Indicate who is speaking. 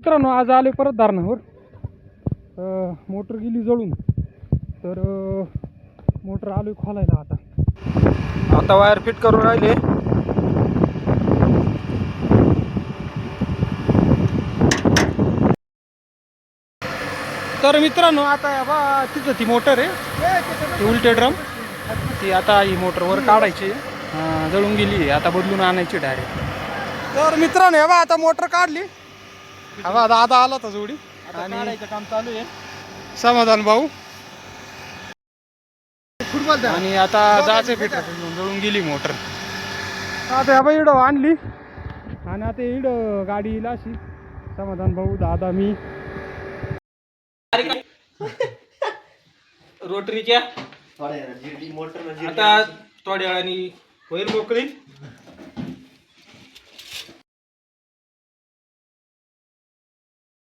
Speaker 1: मित्रांनो आज आले परत धारणावर. मोटर गेली जळून, तर मोटर आलोय खोलायला. आता वायर फिट करून राहिले. तर मित्रांनो आता बा तिथं ती मोटर आहे, ती उलटे ड्रम, ती आता ही मोटर वर काढायची. जळून गेली, आता बदलून आणायची डायरेक्ट. तर मित्रांनो हे बा आता मोटर काढली. हा बा दादा आला होता जोडी आणि काढायचं काम चालू आहे. समाधान भाऊ आणि आता जायचं फिटर जळून गेली मोटर. आता ह्या बा इडं आणली आणि आता इडं गाडी येईल अशी. समाधान भाऊ, दादा, मी.
Speaker 2: रोटरीच्या आता थोड्या वेळाने होईल मोकळी.